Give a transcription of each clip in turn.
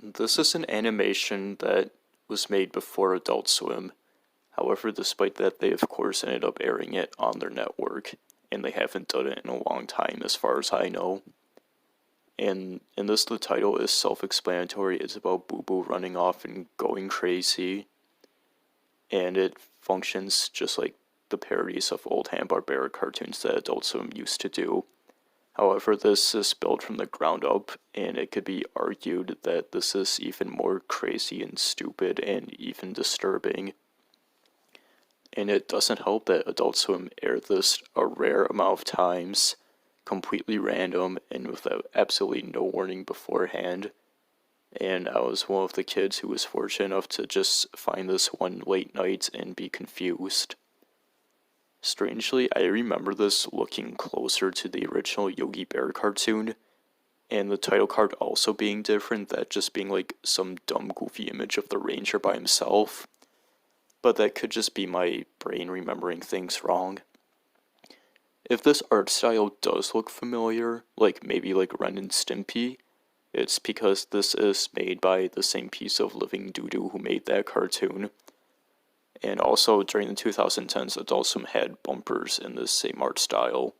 This is an animation that was made before Adult Swim. However, despite that, they of course ended up airing it on their network, and they haven't done it in a long time as far as I know. And in this, the title is self-explanatory. It's about Boo Boo running off and going crazy, and it functions just like the parodies of old Hanna-Barbera cartoons that Adult Swim used to do. However, this is built from the ground up, and it could be argued that this is even more crazy and stupid and even disturbing. And it doesn't help that Adult Swim aired this a rare amount of times, completely random and without absolutely no warning beforehand. And I was one of the kids who was fortunate enough to just find this one late night and be confused. Strangely, I remember this looking closer to the original Yogi Bear cartoon, and the title card also being different, that just being like some dumb goofy image of the ranger by himself. But that could just be my brain remembering things wrong. If this art style does look familiar, like maybe like Ren and Stimpy, it's because this is made by the same piece of living doo-doo who made that cartoon. And also, during the 2010s, Adult Swim had bumpers in this same art style.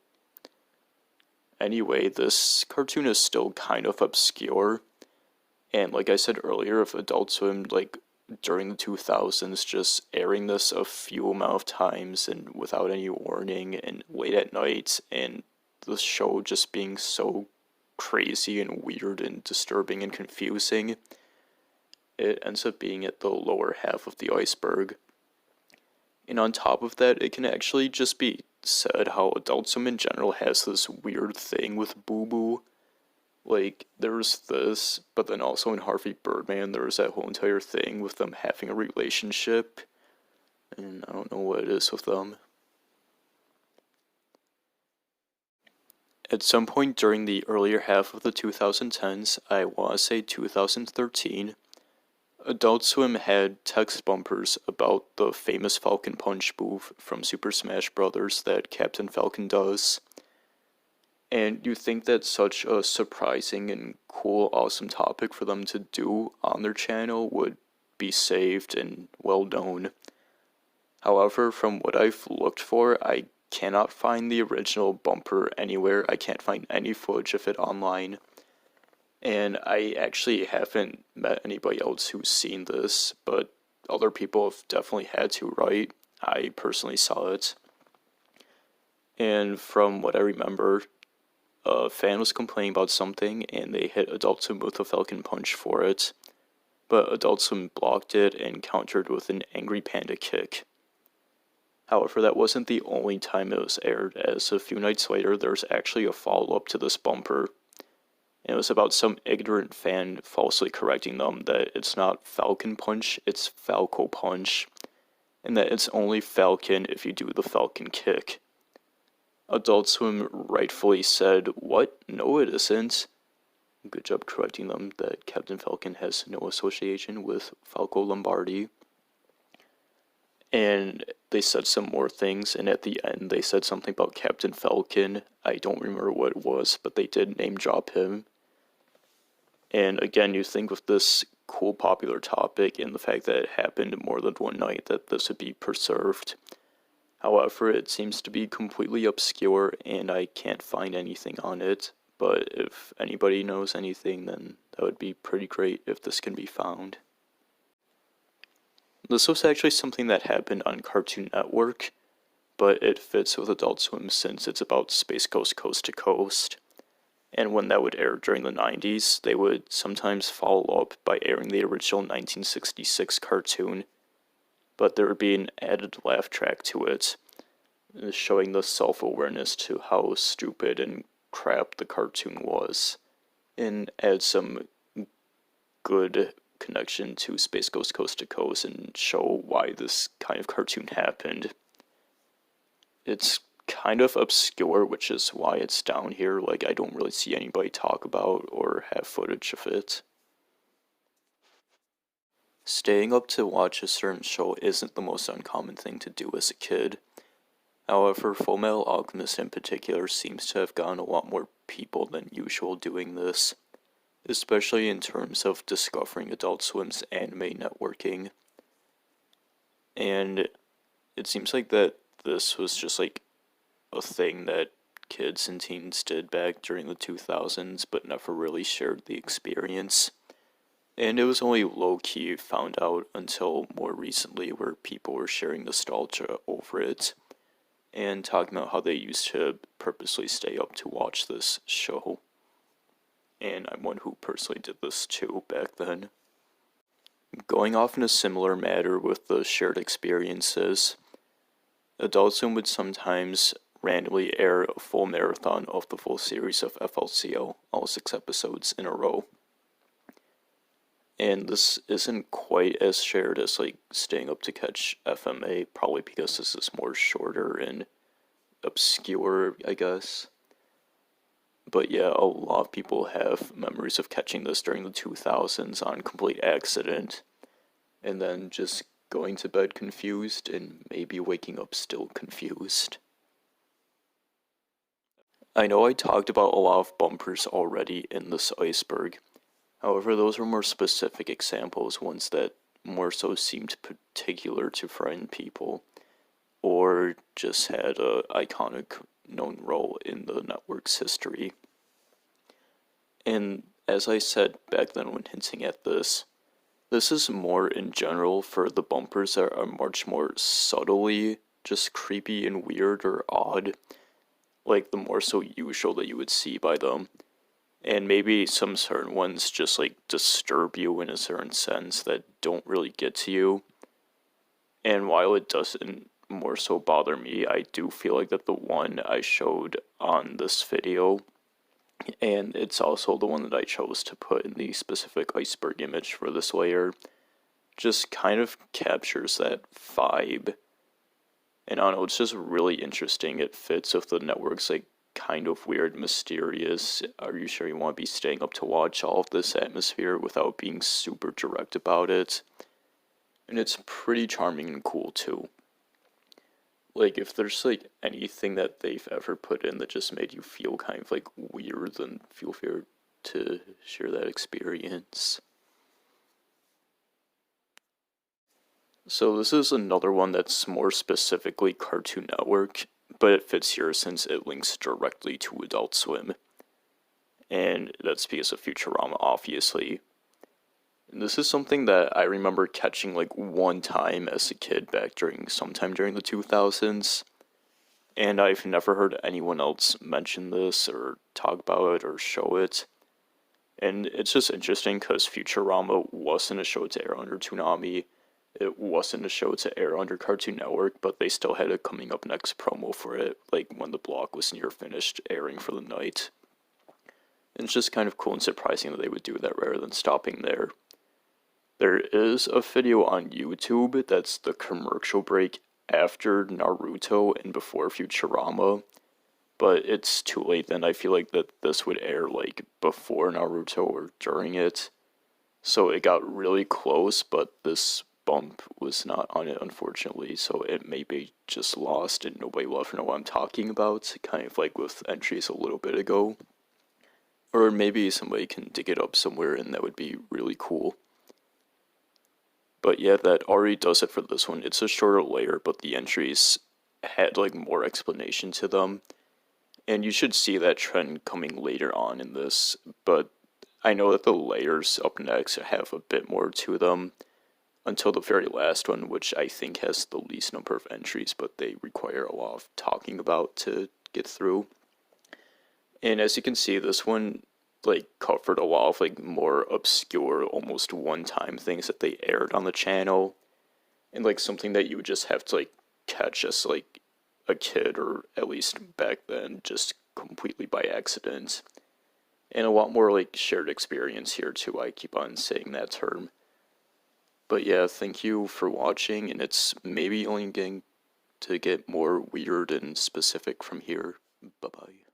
Anyway, this cartoon is still kind of obscure. And like I said earlier, if Adult Swim, like, during the 2000s, just airing this a few amount of times and without any warning and late at night, and the show just being so crazy and weird and disturbing and confusing, it ends up being at the lower half of the iceberg. And on top of that, it can actually just be said how Adult Swim in general has this weird thing with Boo Boo. Like, there's this, but then also in Harvey Birdman, there was that whole entire thing with them having a relationship. And I don't know what it is with them. At some point during the earlier half of the 2010s, I want to say 2013, Adult Swim had text bumpers about the famous Falcon Punch move from Super Smash Bros. That Captain Falcon does. And you think that's such a surprising and cool, awesome topic for them to do on their channel would be saved and well known. However, from what I've looked for, I cannot find the original bumper anywhere. I can't find any footage of it online. And I actually haven't met anybody else who's seen this, but other people have definitely had to, right? I personally saw it. And from what I remember, a fan was complaining about something, and they hit Adult Swim with a Falcon Punch for it. But Adult Swim blocked it and countered with an Angry Panda kick. However, that wasn't the only time it was aired, as a few nights later, there was actually a follow-up to this bumper. And it was about some ignorant fan falsely correcting them that it's not Falcon Punch, it's Falco Punch, and that it's only Falcon if you do the Falcon kick. Adult Swim rightfully said, "What? No, it isn't." Good job correcting them that Captain Falcon has no association with Falco Lombardi. And they said some more things, and at the end they said something about Captain Falcon. I don't remember what it was, but they did name drop him. And again, you think with this cool popular topic and the fact that it happened more than one night that this would be preserved. However, it seems to be completely obscure and I can't find anything on it. But if anybody knows anything, then that would be pretty great if this can be found. This was actually something that happened on Cartoon Network, but it fits with Adult Swim since it's about Space Ghost Coast to Coast. And when that would air during the 90s, they would sometimes follow up by airing the original 1966 cartoon, but there would be an added laugh track to it, showing the self-awareness to how stupid and crap the cartoon was, and add some good connection to Space Ghost Coast to Coast and show why this kind of cartoon happened. It's kind of obscure, which is why it's down here. Like, I don't really see anybody talk about or have footage of it. Staying up to watch a certain show isn't the most uncommon thing to do as a kid. However, Full Metal Alchemist in particular seems to have gotten a lot more people than usual doing this. especially in terms of discovering Adult Swim's anime networking. And it seems like that this was just like a thing that kids and teens did back during the 2000s, but never really shared the experience. And it was only low-key found out until more recently, where people were sharing nostalgia over it and talking about how they used to purposely stay up to watch this show. And I'm one who personally did this too back then. Going off in a similar matter with the shared experiences, Adult Swim would sometimes randomly air a full marathon of the full series of FLCL, all 6 episodes in a row. And this isn't quite as shared as like staying up to catch FMA, probably because this is more shorter and obscure, I guess. But yeah, a lot of people have memories of catching this during the 2000s on complete accident, and then just going to bed confused and maybe waking up still confused. I know I talked about a lot of bumpers already in this Iceberg. However, those are more specific examples, ones that more so seemed particular to frighten people, or just had a iconic known role in the network's history. And as I said back then when hinting at this is more in general for the bumpers that are much more subtly just creepy and weird or odd, like the more so usual that you would see by them. And maybe some certain ones just like disturb you in a certain sense that don't really get to you. And while it doesn't more so bother me, I do feel like that the one I showed on this video, and it's also the one that I chose to put in the specific Iceberg image for this layer, just kind of captures that vibe. And I don't know, it's just really interesting. It fits with the network's like kind of weird, mysterious, are you sure you want to be staying up to watch all of this atmosphere without being super direct about it? And it's pretty charming and cool too. Like, if there's like anything that they've ever put in that just made you feel kind of like weird, then feel free to share that experience. So this is another one that's more specifically Cartoon Network, but it fits here since it links directly to Adult Swim. And that's because of Futurama, obviously. And this is something that I remember catching like one time as a kid back sometime during the 2000s. And I've never heard anyone else mention this or talk about it or show it. And it's just interesting because Futurama wasn't a show to air under Toonami. It wasn't a show to air under Cartoon Network, but they still had a coming up next promo for it, like when the block was near finished airing for the night. And it's just kind of cool and surprising that they would do that rather than stopping there. There is a video on YouTube that's the commercial break after Naruto and before Futurama, but it's too late then. I feel like that this would air like before Naruto or during it. So it got really close, but this bump was not on it, unfortunately, so it may be just lost and nobody will ever know what I'm talking about, kind of like with entries a little bit ago. Or maybe somebody can dig it up somewhere and that would be really cool. But yeah, that already does it for this one. It's a shorter layer, but the entries had like more explanation to them. And you should see that trend coming later on in this, but I know that the layers up next have a bit more to them, until the very last one, which I think has the least number of entries, but they require a lot of talking about to get through. And as you can see, this one like covered a lot of like more obscure, almost one-time things that they aired on the channel, and like something that you would just have to like catch as like a kid, or at least back then, just completely by accident. And a lot more like shared experience here too. I keep on saying that term. But yeah, thank you for watching, and it's maybe only going to get more weird and specific from here. Bye-bye.